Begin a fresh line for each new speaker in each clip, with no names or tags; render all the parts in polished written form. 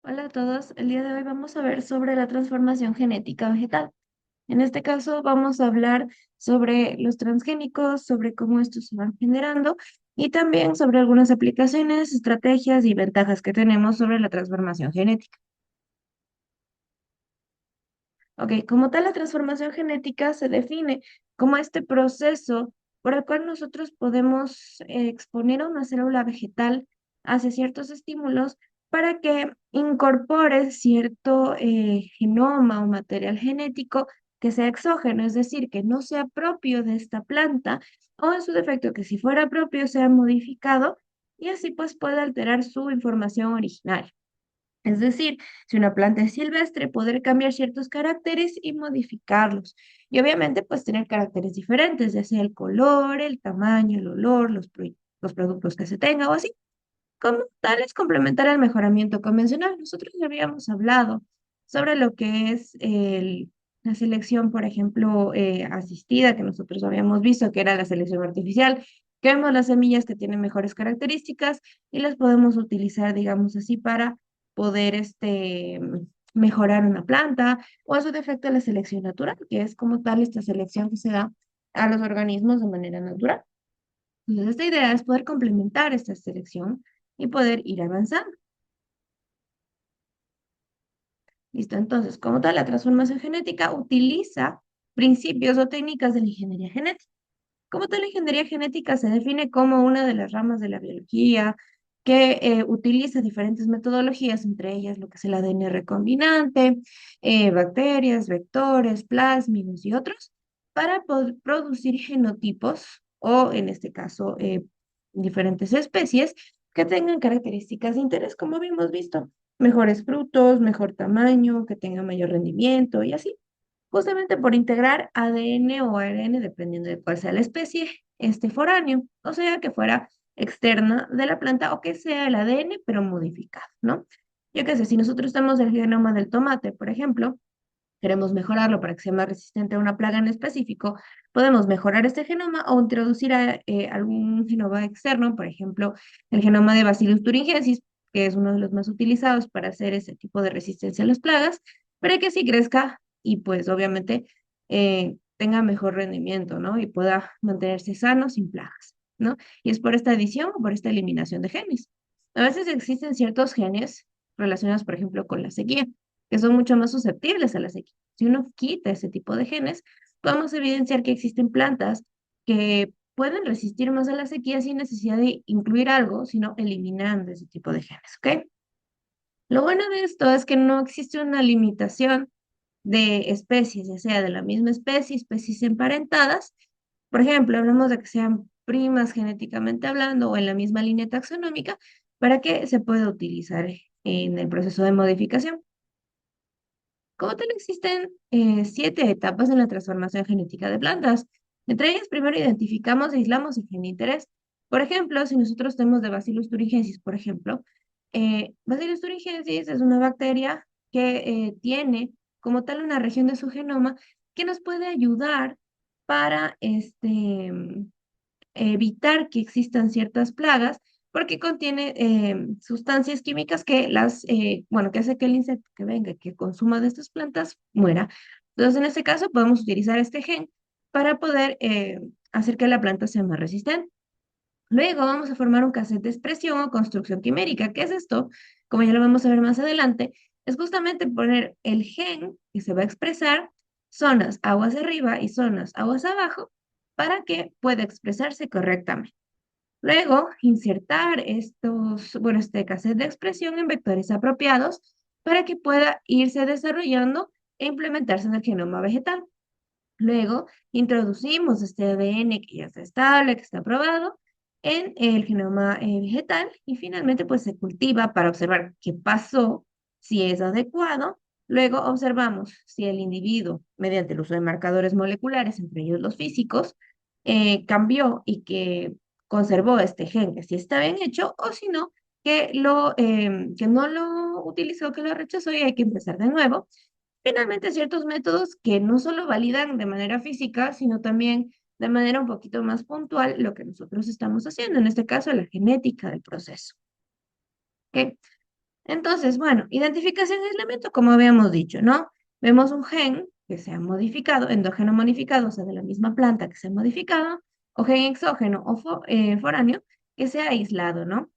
Hola a todos, el día de hoy vamos a ver sobre la transformación genética vegetal. En este caso vamos a hablar sobre los transgénicos, sobre cómo estos se van generando y también sobre algunas aplicaciones, estrategias y ventajas que tenemos sobre la transformación genética. Ok, como tal, la transformación genética se define como este proceso por el cual nosotros podemos exponer a una célula vegetal hacia ciertos estímulos para que incorpore cierto genoma o material genético que sea exógeno, es decir, que no sea propio de esta planta o en su defecto que si fuera propio sea modificado y así pues puede alterar su información original. Es decir, si una planta es silvestre, poder cambiar ciertos caracteres y modificarlos. Y obviamente, pues tener caracteres diferentes, ya sea el color, el tamaño, el olor, los productos que se tenga o así. Como tal, es complementar el mejoramiento convencional. Nosotros ya habíamos hablado sobre lo que es la selección, por ejemplo, asistida, que nosotros habíamos visto que era la selección artificial, que vemos las semillas que tienen mejores características y las podemos utilizar, digamos así, para poder mejorar una planta o a su defecto la selección natural, que es como tal esta selección que se da a los organismos de manera natural. Entonces, esta idea es poder complementar esta selección y poder ir avanzando. Listo, entonces, como tal, la transformación genética utiliza principios o técnicas de la ingeniería genética. Como tal, la ingeniería genética se define como una de las ramas de la biología que utiliza diferentes metodologías, entre ellas lo que es el ADN recombinante, bacterias, vectores, plásmidos y otros, para producir genotipos o, en este caso, diferentes especies que tengan características de interés, como habíamos visto, mejores frutos, mejor tamaño, que tengan mayor rendimiento y así justamente por integrar ADN o ARN, dependiendo de cuál sea la especie, este foráneo, o sea, que fuera externa de la planta o que sea el ADN, pero modificado, ¿no? Yo qué sé, si nosotros tenemos el genoma del tomate, por ejemplo, queremos mejorarlo para que sea más resistente a una plaga en específico, podemos mejorar este genoma o introducir algún genoma externo, por ejemplo, el genoma de Bacillus thuringiensis, que es uno de los más utilizados para hacer ese tipo de resistencia a las plagas, para que así crezca y pues obviamente tenga mejor rendimiento, ¿no? Y pueda mantenerse sano sin plagas, ¿no? Y es por esta adición o por esta eliminación de genes. A veces existen ciertos genes relacionados, por ejemplo, con la sequía que son mucho más susceptibles a la sequía. Si uno quita ese tipo de genes, podemos evidenciar que existen plantas que pueden resistir más a la sequía sin necesidad de incluir algo, sino eliminando ese tipo de genes, ¿ok? Lo bueno de esto es que no existe una limitación de especies, ya sea de la misma especie, especies emparentadas. Por ejemplo, hablamos de que sean primas genéticamente hablando o en la misma línea taxonómica para que se pueda utilizar en el proceso de modificación. Como tal, existen 7 etapas en la transformación genética de plantas. Entre ellas, primero identificamos e aislamos el gen de interés. Por ejemplo, si nosotros tenemos de Bacillus thuringiensis, por ejemplo, Bacillus thuringiensis es una bacteria que tiene como tal una región de su genoma que nos puede ayudar para evitar que existan ciertas plagas porque contiene sustancias químicas que bueno, que hace que el insecto que venga, que consuma de estas plantas, muera. Entonces, en este caso, podemos utilizar este gen para poder hacer que la planta sea más resistente. Luego vamos a formar un cassette de expresión o construcción quimérica. ¿Qué es esto? Como ya lo vamos a ver más adelante, es justamente poner el gen que se va a expresar zonas aguas arriba y zonas aguas abajo para que pueda expresarse correctamente. Luego, insertar este cassette de expresión en vectores apropiados para que pueda irse desarrollando e implementarse en el genoma vegetal. Luego, introducimos este ADN que ya está estable, que está aprobado, en el genoma vegetal y finalmente pues se cultiva para observar qué pasó, si es adecuado. Luego observamos si el individuo, mediante el uso de marcadores moleculares, entre ellos los físicos, cambió y que conservó este gen, que sí está bien hecho, o si no, que no lo utilizó, que lo rechazó y hay que empezar de nuevo. Finalmente, ciertos métodos que no solo validan de manera física, sino también de manera un poquito más puntual lo que nosotros estamos haciendo, en este caso la genética del proceso. ¿Ok? Entonces, bueno, identificación de aislamiento, como habíamos dicho, ¿no? Vemos un gen que se ha modificado, endógeno modificado, o sea, de la misma planta que se ha modificado, o gen exógeno o foráneo que se ha aislado, ¿no?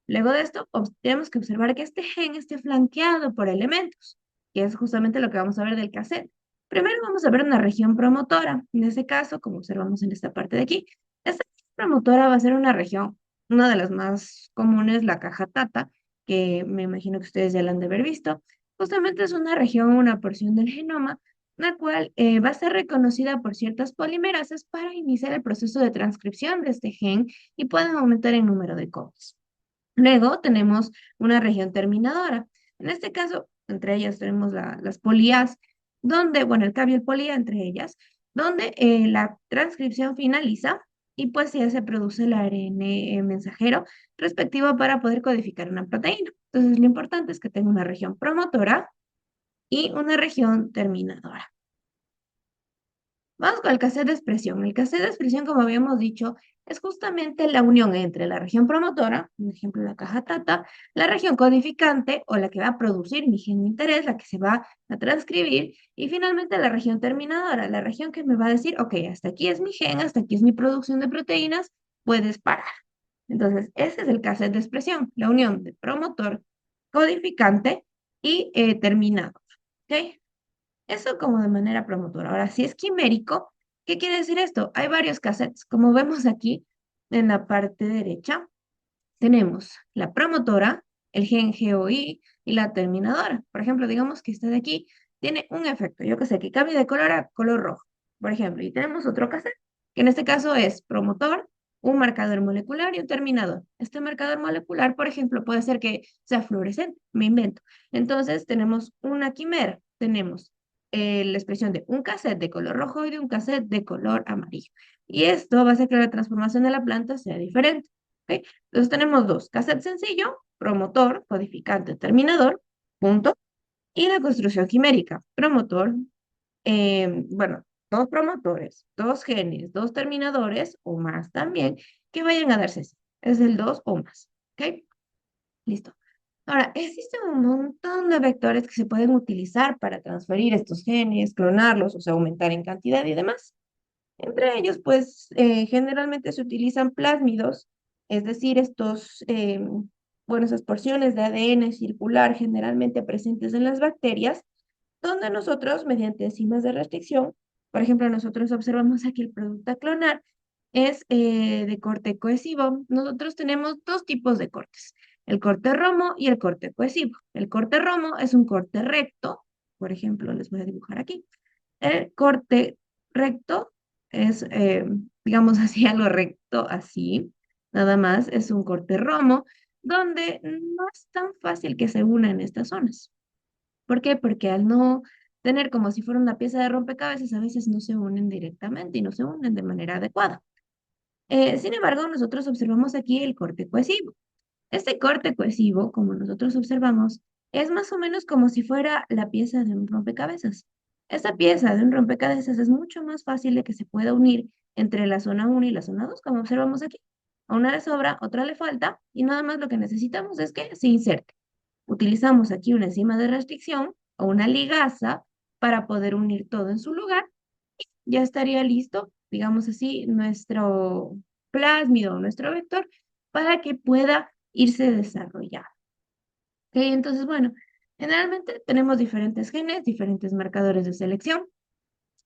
Luego de esto, tenemos que observar que este gen esté flanqueado por elementos, que es justamente lo que vamos a ver del cassette. Primero vamos a ver una región promotora. En este caso, como observamos en esta parte de aquí, esta promotora va a ser una región, una de las más comunes, la caja tata, que me imagino que ustedes ya la han de haber visto. Justamente es una región, una porción del genoma, la cual va a ser reconocida por ciertas polimerasas para iniciar el proceso de transcripción de este gen y pueden aumentar el número de copias. Luego tenemos una región terminadora. En este caso, entre ellas tenemos las polías, donde, bueno, el cambio y el polía entre ellas, donde la transcripción finaliza y pues ya se produce el ARN mensajero respectivo para poder codificar una proteína. Entonces, lo importante es que tenga una región promotora y una región terminadora. Vamos con el cassette de expresión. El cassette de expresión, como habíamos dicho, es justamente la unión entre la región promotora, por ejemplo, la caja tata, la región codificante o la que va a producir mi gen de interés, la que se va a transcribir, y finalmente la región terminadora, la región que me va a decir, ok, hasta aquí es mi gen, hasta aquí es mi producción de proteínas, puedes parar. Entonces, ese es el cassette de expresión, la unión de promotor, codificante y terminador. ¿Ok? Eso como de manera promotora. Ahora, si es quimérico, ¿qué quiere decir esto? Hay varios cassettes. Como vemos aquí en la parte derecha, tenemos la promotora, el gen GOI y la terminadora. Por ejemplo, digamos que esta de aquí tiene un efecto, yo que sé, que cambie de color a color rojo, por ejemplo. Y tenemos otro cassette, que en este caso es promotor, un marcador molecular y un terminador. Este marcador molecular, por ejemplo, puede ser que sea fluorescente, me invento. Entonces, tenemos una quimera. Tenemos la expresión de un cassette de color rojo y de un cassette de color amarillo. Y esto va a hacer que la transformación de la planta sea diferente. ¿Ok? Entonces tenemos dos, cassette sencillo, promotor, codificante, terminador, punto, y la construcción quimérica, promotor, bueno, dos promotores, dos genes, dos terminadores o más también, que vayan a darse así. Es el dos o más. ¿Ok? Listo. Ahora, existen un montón de vectores que se pueden utilizar para transferir estos genes, clonarlos, o sea, aumentar en cantidad y demás. Entre ellos, pues, generalmente se utilizan plásmidos, es decir, bueno, esas porciones de ADN circular generalmente presentes en las bacterias, donde nosotros, mediante enzimas de restricción, por ejemplo, nosotros observamos aquí el producto a clonar, es de corte cohesivo. Nosotros tenemos dos tipos de cortes, el corte romo y el corte cohesivo. El corte romo es un corte recto, por ejemplo, les voy a dibujar aquí. El corte recto es, digamos así, algo recto así, nada más, es un corte romo, donde no es tan fácil que se unan estas zonas. ¿Por qué? Porque al no tener como si fuera una pieza de rompecabezas, a veces no se unen directamente y no se unen de manera adecuada. Sin embargo, nosotros observamos aquí el corte cohesivo. Este corte cohesivo, como nosotros observamos, es más o menos como si fuera la pieza de un rompecabezas. Esta pieza de un rompecabezas es mucho más fácil de que se pueda unir entre la zona 1 y la zona 2, como observamos aquí. A una le sobra, otra le falta, y nada más lo que necesitamos es que se inserte. Utilizamos aquí una enzima de restricción o una ligasa para poder unir todo en su lugar. Ya estaría listo, digamos así, nuestro plásmido, nuestro vector, para que pueda irse desarrollando. ¿Ok? Entonces, bueno, generalmente tenemos diferentes genes, diferentes marcadores de selección.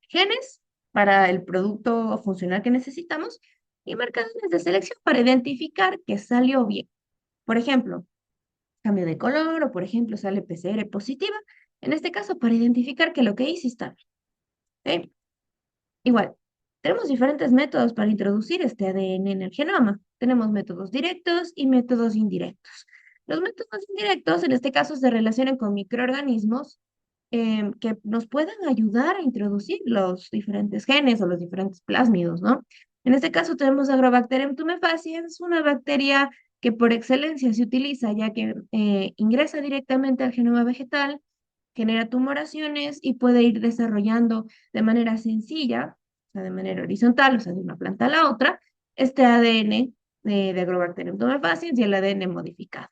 Genes para el producto funcional que necesitamos y marcadores de selección para identificar que salió bien. Por ejemplo, cambio de color o, por ejemplo, sale PCR positiva. En este caso, para identificar que lo que hice está bien. ¿Ok? Igual, tenemos diferentes métodos para introducir este ADN en el genoma. Tenemos métodos directos y métodos indirectos. Los métodos indirectos, en este caso, se relacionan con microorganismos que nos puedan ayudar a introducir los diferentes genes o los diferentes plásmidos, ¿no? En este caso tenemos Agrobacterium tumefaciens, una bacteria que por excelencia se utiliza ya que ingresa directamente al genoma vegetal, genera tumoraciones y puede ir desarrollando de manera sencilla, o sea, de manera horizontal, o sea, de una planta a la otra, este ADN de Agrobacterium tumefaciens y el ADN modificado.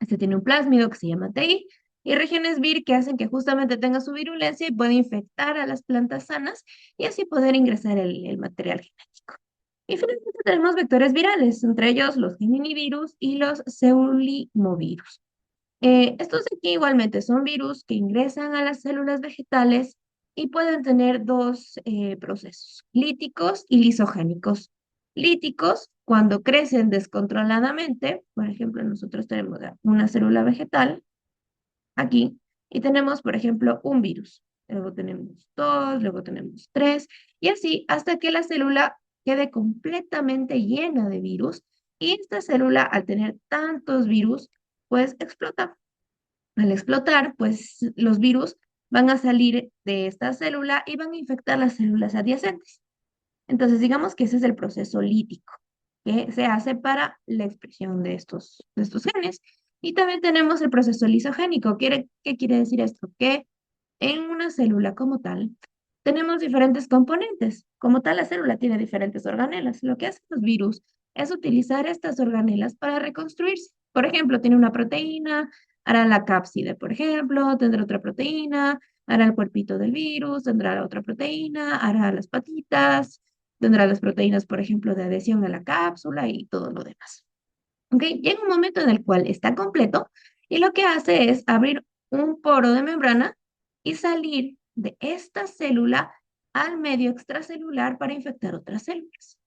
Este tiene un plásmido que se llama TI y regiones Vir que hacen que justamente tenga su virulencia y puede infectar a las plantas sanas y así poder ingresar el material genético. Y finalmente tenemos vectores virales, entre ellos los geminivirus y los seulinovirus. Estos de aquí igualmente son virus que ingresan a las células vegetales y pueden tener dos procesos, líticos y lisogénicos. Líticos, cuando crecen descontroladamente, por ejemplo, nosotros tenemos una célula vegetal aquí y tenemos, por ejemplo, un virus. Luego tenemos dos, luego tenemos tres, y así hasta que la célula quede completamente llena de virus y esta célula, al tener tantos virus, pues explota. Al explotar, pues los virus van a salir de esta célula y van a infectar las células adyacentes. Entonces, digamos que ese es el proceso lítico que se hace para la expresión de estos genes. Y también tenemos el proceso lisogénico. ¿Qué quiere decir esto? Que en una célula como tal, tenemos diferentes componentes. Como tal, la célula tiene diferentes organelas. Lo que hacen los virus es utilizar estas organelas para reconstruirse. Por ejemplo, tiene una proteína, hará la cápside, por ejemplo, tendrá otra proteína, hará el cuerpito del virus, tendrá la otra proteína, hará las patitas, tendrá las proteínas, por ejemplo, de adhesión a la cápsula y todo lo demás. ¿Ok? Llega un momento en el cual está completo y lo que hace es abrir un poro de membrana y salir de esta célula al medio extracelular para infectar otras células.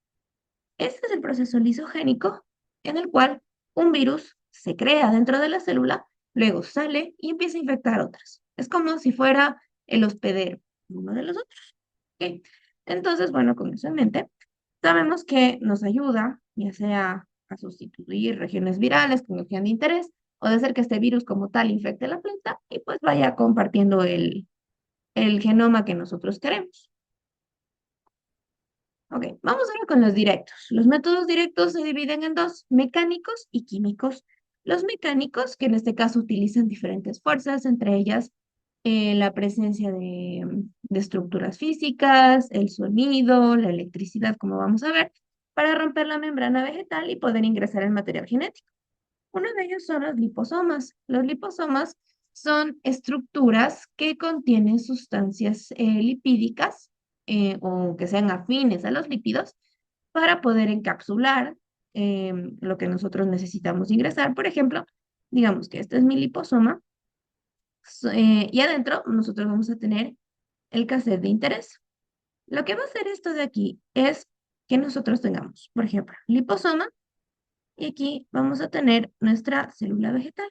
Este es el proceso lisogénico en el cual un virus se crea dentro de la célula, luego sale y empieza a infectar otras. Es como si fuera el hospedero, uno de los otros. ¿Ok? Entonces, bueno, con eso en mente, sabemos que nos ayuda, ya sea a sustituir regiones virales con el gen de interés, o de hacer que este virus como tal infecte la planta y pues vaya compartiendo el genoma que nosotros queremos. Ok, vamos ahora con los directos. Los métodos directos se dividen en dos, mecánicos y químicos. Los mecánicos, que en este caso utilizan diferentes fuerzas, entre ellas la presencia de estructuras físicas, el sonido, la electricidad, como vamos a ver, para romper la membrana vegetal y poder ingresar el material genético. Uno de ellos son los liposomas. Los liposomas son estructuras que contienen sustancias lipídicas o que sean afines a los lípidos para poder encapsular lo que nosotros necesitamos ingresar. Por ejemplo, digamos que este es mi liposoma y adentro nosotros vamos a tener el cassette de interés. Lo que va a hacer esto de aquí es que nosotros tengamos, por ejemplo, liposoma y aquí vamos a tener nuestra célula vegetal.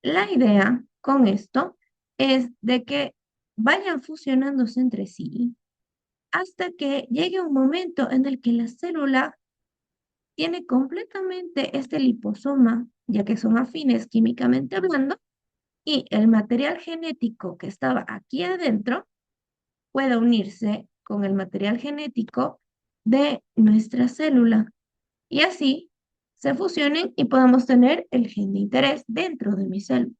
La idea con esto es de que vayan fusionándose entre sí hasta que llegue un momento en el que la célula tiene completamente este liposoma, ya que son afines químicamente hablando, y el material genético que estaba aquí adentro pueda unirse con el material genético de nuestra célula. Y así se fusionen y podamos tener el gen de interés dentro de mi célula.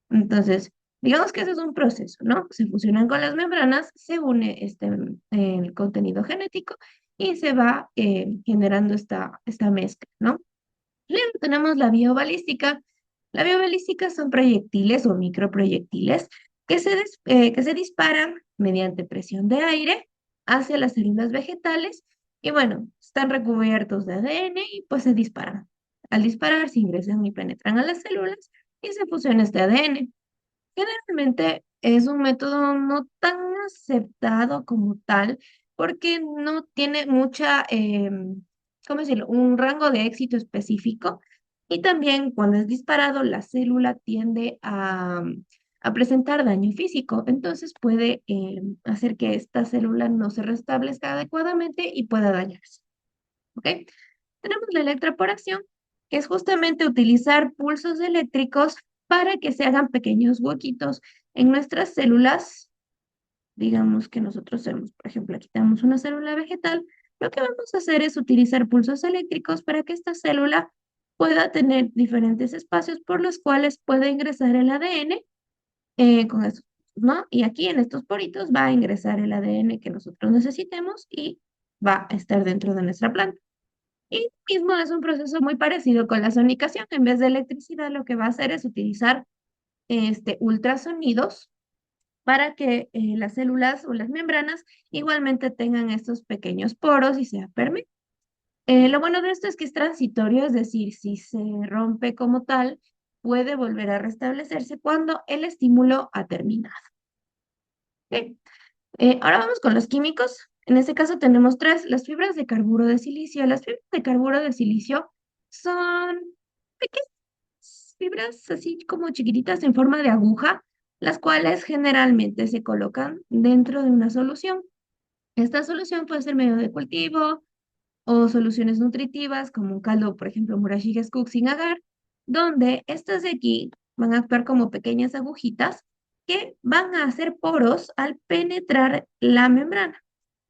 Entonces, digamos que ese es un proceso, ¿no? Se fusionan con las membranas, se une el contenido genético y se va generando esta mezcla, ¿no? Luego tenemos la biobalística. La biobalística son proyectiles o microproyectiles que se disparan mediante presión de aire hacia las células vegetales y bueno, están recubiertos de ADN y pues se disparan. Al disparar se ingresan y penetran a las células y se fusiona este ADN. Generalmente es un método no tan aceptado como tal, porque no tiene mucha, ¿cómo decirlo? Un rango de éxito específico. Y también cuando es disparado, la célula tiende a presentar daño físico. Entonces puede hacer que esta célula no se restablezca adecuadamente y pueda dañarse. ¿Ok? Tenemos la electroporación, que es justamente utilizar pulsos eléctricos para que se hagan pequeños huequitos en nuestras células. Digamos que nosotros tenemos, por ejemplo, aquí tenemos una célula vegetal. Lo que vamos a hacer es utilizar pulsos eléctricos para que esta célula pueda tener diferentes espacios por los cuales pueda ingresar el ADN con eso, ¿no? Y aquí en estos poritos va a ingresar el ADN que nosotros necesitemos y va a estar dentro de nuestra planta. Y mismo es un proceso muy parecido con la sonicación. En vez de electricidad, lo que va a hacer es utilizar ultrasonidos para que las células o las membranas igualmente tengan estos pequeños poros y sea permeable. Lo bueno de esto es que es transitorio, es decir, si se rompe como tal, puede volver a restablecerse cuando el estímulo ha terminado. Ok. Ahora vamos con los químicos. En este caso tenemos tres, las fibras de carburo de silicio. Las fibras de carburo de silicio son pequeñas fibras así como chiquititas en forma de aguja, las cuales generalmente se colocan dentro de una solución. Esta solución puede ser medio de cultivo o soluciones nutritivas como un caldo, por ejemplo, Murashige Cook sin agar, donde estas de aquí van a actuar como pequeñas agujitas que van a hacer poros al penetrar la membrana.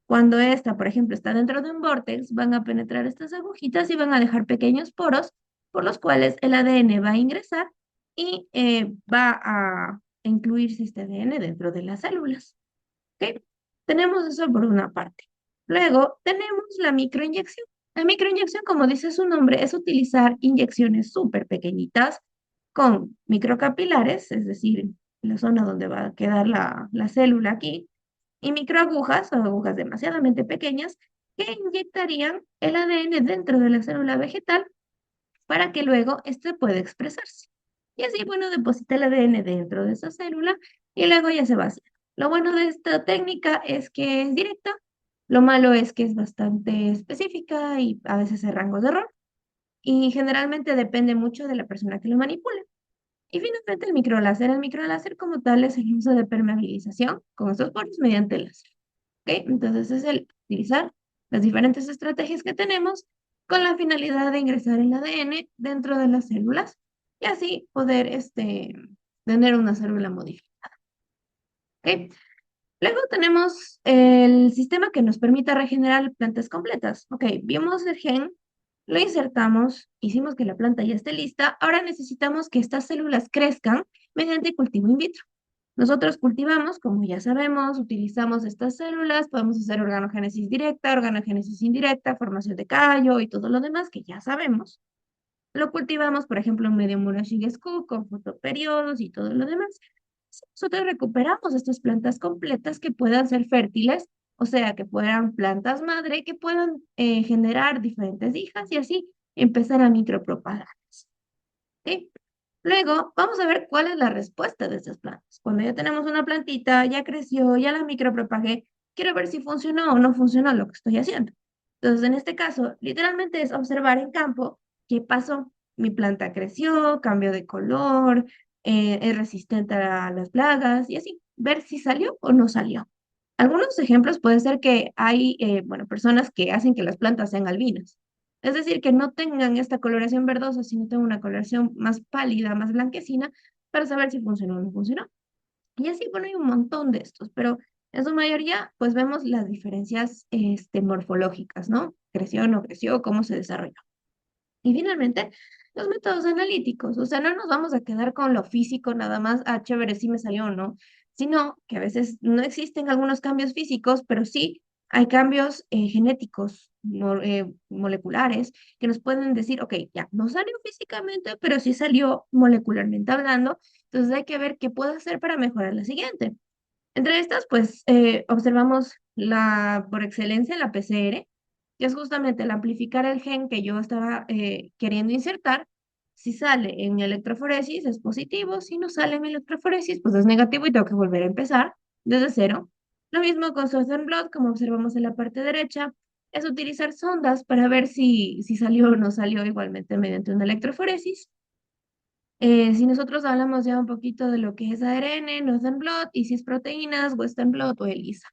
Cuando esta, por ejemplo, está dentro de un vórtex, van a penetrar estas agujitas y van a dejar pequeños poros por los cuales el ADN va a ingresar y va a incluirse este ADN dentro de las células. ¿Ok? Tenemos eso por una parte. Luego tenemos la microinyección. La microinyección, como dice su nombre, es utilizar inyecciones súper pequeñitas con microcapilares, es decir, la zona donde va a quedar la célula aquí, y microagujas o agujas demasiadamente pequeñas que inyectarían el ADN dentro de la célula vegetal para que luego éste pueda expresarse. Y así, bueno, deposita el ADN dentro de esa célula y luego ya se vacía. Lo bueno de esta técnica es que es directa, lo malo es que es bastante específica y a veces hay rangos de error y generalmente depende mucho de la persona que lo manipule. Y finalmente el microláser como tal es el uso de permeabilización con estos poros mediante el láser. ¿Ok? Entonces es el utilizar las diferentes estrategias que tenemos con la finalidad de ingresar el ADN dentro de las células y así poder tener una célula modificada. ¿Ok? Luego tenemos el sistema que nos permite regenerar plantas completas. Ok, vimos el gen, lo insertamos, hicimos que la planta ya esté lista. Ahora necesitamos que estas células crezcan mediante cultivo in vitro. Nosotros cultivamos, como ya sabemos, utilizamos estas células, podemos hacer organogénesis directa, organogénesis indirecta, formación de callo y todo lo demás que ya sabemos. Lo cultivamos, por ejemplo, en medio Murashige-sku con fotoperiodos y todo lo demás. Si nosotros recuperamos estas plantas completas que puedan ser fértiles, o sea, que puedan plantas madre, que puedan generar diferentes hijas y así empezar a micropropagarlas. ¿Sí? Luego, vamos a ver cuál es la respuesta de estas plantas. Cuando ya tenemos una plantita, ya creció, ya la micropropagué, quiero ver si funcionó o no funcionó lo que estoy haciendo. Entonces, en este caso, literalmente es observar en campo qué pasó. Mi planta creció, cambió de color, es resistente a las plagas y así, ver si salió o no salió. Algunos ejemplos pueden ser que hay, bueno, personas que hacen que las plantas sean albinas. Es decir, que no tengan esta coloración verdosa, sino tengan una coloración más pálida, más blanquecina, para saber si funcionó o no funcionó. Y así, bueno, hay un montón de estos, pero en su mayoría, pues vemos las diferencias morfológicas, ¿no? Creció, no creció, cómo se desarrolló. Y finalmente, los métodos analíticos, o sea, no nos vamos a quedar con lo físico nada más, ah, chévere, sí me salió o no, sino que a veces no existen algunos cambios físicos, pero sí hay cambios genéticos, moleculares, que nos pueden decir, ok, ya, no salió físicamente, pero sí salió molecularmente hablando, entonces hay que ver qué puedo hacer para mejorar la siguiente. Entre estas, pues, observamos por excelencia, la PCR, que es justamente el amplificar el gen que yo estaba queriendo insertar. Si sale en mi electroforesis es positivo, si no sale en mi electroforesis, pues es negativo y tengo que volver a empezar desde cero. Lo mismo con Southern Blot, como observamos en la parte derecha, es utilizar sondas para ver si salió o no salió igualmente mediante una electroforesis. Si nosotros hablamos ya un poquito de lo que es ARN, Northern Blot, y si es proteínas, Western Blot o ELISA.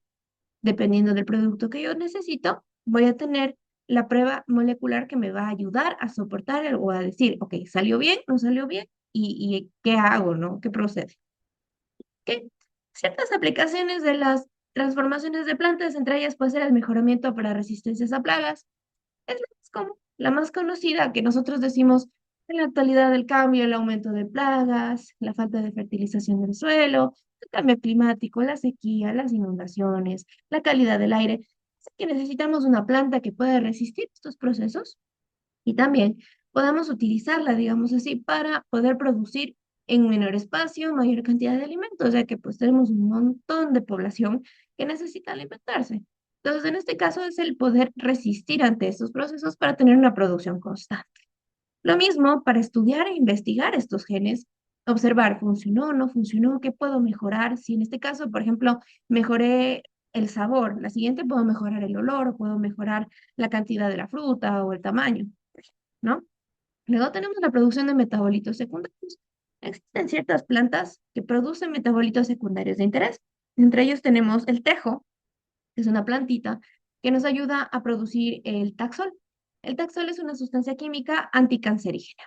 Dependiendo del producto que yo necesito, voy a tener la prueba molecular que me va a ayudar a soportar o a decir, ok, salió bien, no salió bien, y qué hago, ¿no? ¿Qué procede? ¿Ok? Ciertas aplicaciones de las transformaciones de plantas, entre ellas puede ser el mejoramiento para resistencias a plagas, es la más común, la más conocida que nosotros decimos en la actualidad el cambio, el aumento de plagas, la falta de fertilización del suelo, el cambio climático, la sequía, las inundaciones, la calidad del aire. Así que necesitamos una planta que pueda resistir estos procesos Y también podamos utilizarla, digamos así, para poder producir en menor espacio mayor cantidad de alimentos, ya que pues tenemos un montón de población que necesita alimentarse. Entonces, en este caso es el poder resistir ante estos procesos para tener una producción constante. Lo mismo para estudiar e investigar estos genes, observar, ¿funcionó o no funcionó? ¿Qué puedo mejorar? Si en este caso, por ejemplo, mejoré el sabor, la siguiente puedo mejorar el olor, o puedo mejorar la cantidad de la fruta o el tamaño, ¿no? Luego tenemos la producción de metabolitos secundarios. Existen ciertas plantas que producen metabolitos secundarios de interés. Entre ellos tenemos el tejo, que es una plantita que nos ayuda a producir el taxol. El taxol es una sustancia química anticancerígena.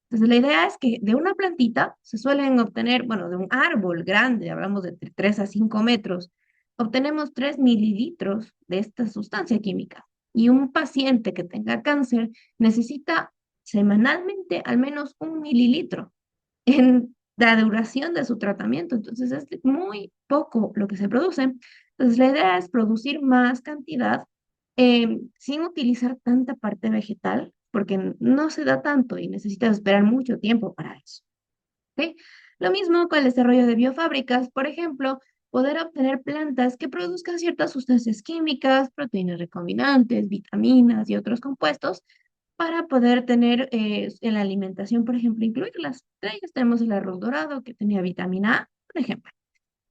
Entonces, la idea es que de una plantita se suelen obtener, bueno, de un árbol grande, hablamos de 3 a 5 metros, obtenemos 3 mililitros de esta sustancia química. Y un paciente que tenga cáncer necesita semanalmente al menos 1 mililitro en la duración de su tratamiento. Entonces, es muy poco lo que se produce. Entonces, la idea es producir más cantidad sin utilizar tanta parte vegetal, porque no se da tanto y necesitas esperar mucho tiempo para eso. ¿Ok? Lo mismo con el desarrollo de biofábricas, por ejemplo, poder obtener plantas que produzcan ciertas sustancias químicas, proteínas recombinantes, vitaminas y otros compuestos para poder tener en la alimentación, por ejemplo, incluirlas. Entre ellas tenemos el arroz dorado que tenía vitamina A, por ejemplo.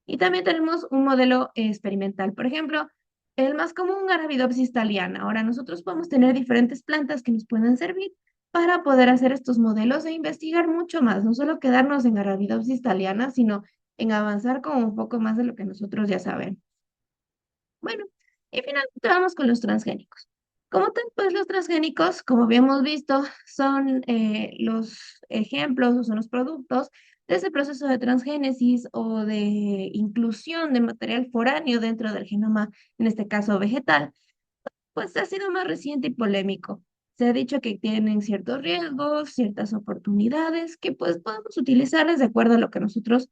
Y también tenemos un modelo experimental, por ejemplo, el más común, Arabidopsis thaliana. Ahora nosotros podemos tener diferentes plantas que nos puedan servir para poder hacer estos modelos e investigar mucho más, no solo quedarnos en Arabidopsis thaliana, sino en avanzar con un poco más de lo que nosotros ya sabemos. Bueno, y finalmente vamos con los transgénicos. Como tal, pues los transgénicos, como habíamos visto, son los ejemplos o son los productos de ese proceso de transgénesis o de inclusión de material foráneo dentro del genoma, en este caso vegetal, pues ha sido más reciente y polémico. Se ha dicho que tienen ciertos riesgos, ciertas oportunidades que pues podemos utilizarles de acuerdo a lo que nosotros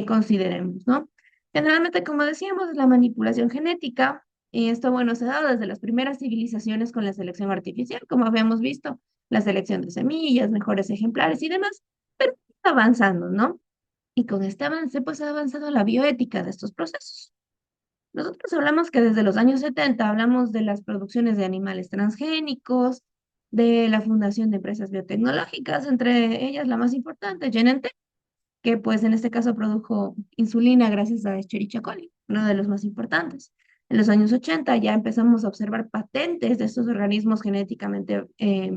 consideremos, ¿no? Generalmente, como decíamos, la manipulación genética, y esto, bueno, se ha dado desde las primeras civilizaciones con la selección artificial, como habíamos visto, la selección de semillas, mejores ejemplares y demás, pero está avanzando, ¿no? Y con este avance, pues ha avanzado la bioética de estos procesos. Nosotros hablamos que desde los años 70 hablamos de las producciones de animales transgénicos, de la fundación de empresas biotecnológicas, entre ellas la más importante, Genentech, que pues en este caso produjo insulina gracias a Escherichia coli, uno de los más importantes. En los años 80 ya empezamos a observar patentes de estos organismos genéticamente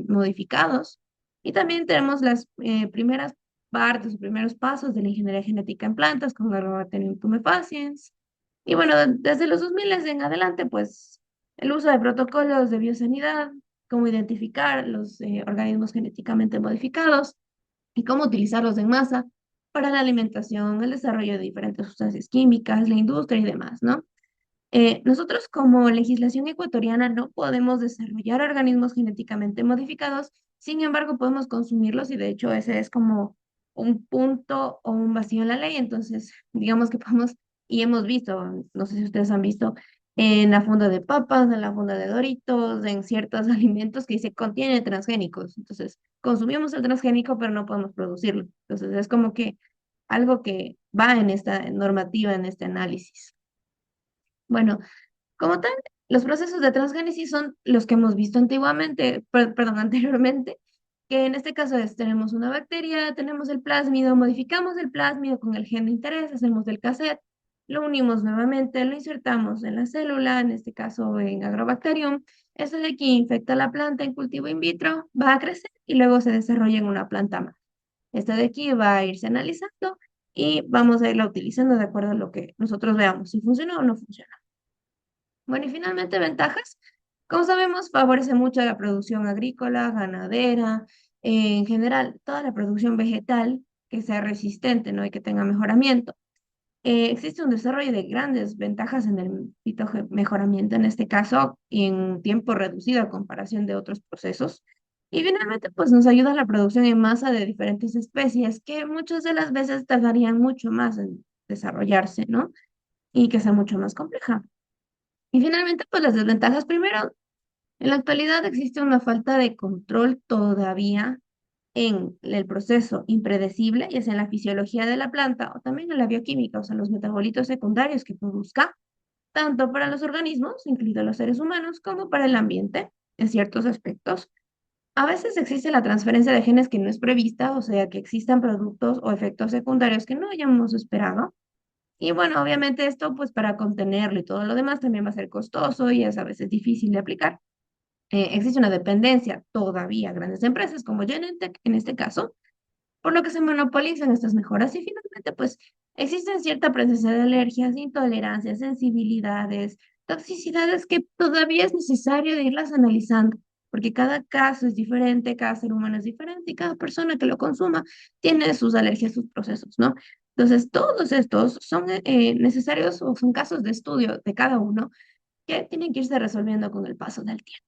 modificados y también tenemos las primeras partes, primeros pasos de la ingeniería genética en plantas con Lactobacillus tumefaciens. Y bueno, desde los 2000 en adelante, pues el uso de protocolos de biosanidad, cómo identificar los organismos genéticamente modificados y cómo utilizarlos en masa para la alimentación, el desarrollo de diferentes sustancias químicas, la industria y demás, ¿no? Nosotros como legislación ecuatoriana no podemos desarrollar organismos genéticamente modificados, sin embargo podemos consumirlos y de hecho ese es como un punto o un vacío en la ley, entonces digamos que podemos y hemos visto, no sé si ustedes han visto, en la funda de papas, en la funda de Doritos, en ciertos alimentos que dice contiene transgénicos, entonces consumimos el transgénico pero no podemos producirlo, entonces es como que algo que va en esta normativa, en este análisis. Bueno, como tal, los procesos de transgénesis son los que hemos visto antiguamente, perdón, anteriormente, que en este caso es, tenemos una bacteria, tenemos el plásmido, modificamos el plásmido con el gen de interés, hacemos el cassette, lo unimos nuevamente, lo insertamos en la célula, en este caso en Agrobacterium. Este de aquí infecta la planta en cultivo in vitro, va a crecer y luego se desarrolla en una planta más. Este de aquí va a irse analizando y vamos a irla utilizando de acuerdo a lo que nosotros veamos, si funciona o no funciona. Bueno, y finalmente ventajas. Como sabemos, favorece mucho la producción agrícola, ganadera, en general, toda la producción vegetal que sea resistente, ¿no? Y que tenga mejoramiento. Existe un desarrollo de grandes ventajas en el mejoramiento en este caso y en tiempo reducido a comparación de otros procesos. Y finalmente, pues nos ayuda a la producción en masa de diferentes especies que muchas de las veces tardarían mucho más en desarrollarse, ¿no? Y que sea mucho más compleja. Y finalmente, pues las desventajas primero, En la actualidad existe una falta de control todavía en el proceso impredecible, ya sea en la fisiología de la planta o también en la bioquímica, o sea, los metabolitos secundarios que produzca, tanto para los organismos, incluidos los seres humanos, como para el ambiente, en ciertos aspectos. A veces existe la transferencia de genes que no es prevista, o sea, que existan productos o efectos secundarios que no hayamos esperado. Y bueno, obviamente esto, pues para contenerlo y todo lo demás también va a ser costoso y es a veces difícil de aplicar. Existe una dependencia todavía, grandes empresas como Genentech en este caso, por lo que se monopolizan estas mejoras y finalmente pues existen cierta presencia de alergias, intolerancias, sensibilidades, toxicidades que todavía es necesario de irlas analizando, porque cada caso es diferente, cada ser humano es diferente y cada persona que lo consuma tiene sus alergias, sus procesos, ¿no? Entonces, todos estos son necesarios o son casos de estudio de cada uno que tienen que irse resolviendo con el paso del tiempo.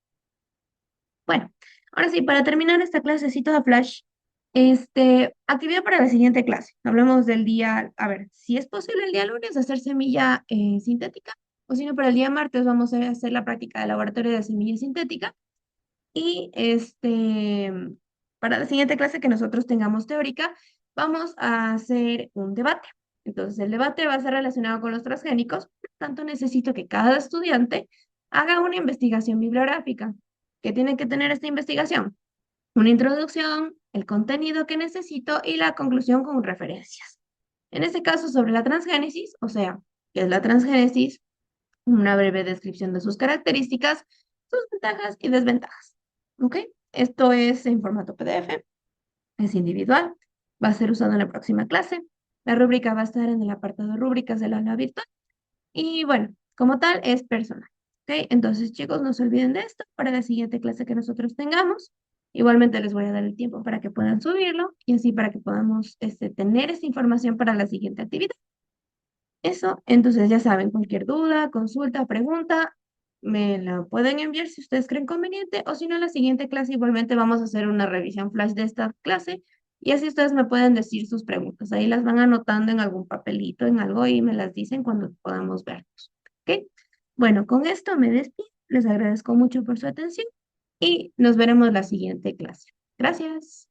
Bueno, ahora sí, para terminar esta clasecita de Flash, actividad para la siguiente clase. Hablemos del día, a ver, si es posible el día lunes hacer semilla sintética, o si no, para el día martes vamos a hacer la práctica de laboratorio de semilla sintética. Y para la siguiente clase que nosotros tengamos teórica, vamos a hacer un debate. Entonces, el debate va a ser relacionado con los transgénicos, por tanto, necesito que cada estudiante haga una investigación bibliográfica. ¿Qué tiene que tener esta investigación? Una introducción, el contenido que necesito y la conclusión con referencias. En este caso, sobre la transgénesis, o sea, ¿qué es la transgénesis? Una breve descripción de sus características, sus ventajas y desventajas. ¿Ok? Esto es en formato PDF, es individual, va a ser usado en la próxima clase. La rúbrica va a estar en el apartado rúbricas del aula virtual y bueno, como tal es personal. ¿Ok? Entonces, chicos, no se olviden de esto para la siguiente clase que nosotros tengamos. Igualmente les voy a dar el tiempo para que puedan subirlo y así para que podamos tener esta información para la siguiente actividad. Eso, entonces ya saben, cualquier duda, consulta, pregunta, me la pueden enviar si ustedes creen conveniente o si no, en la siguiente clase igualmente vamos a hacer una revisión flash de esta clase y así ustedes me pueden decir sus preguntas. Ahí las van anotando en algún papelito, en algo y me las dicen cuando podamos verlos. ¿Ok? Bueno, con esto me despido. Les agradezco mucho por su atención y nos veremos la siguiente clase. Gracias.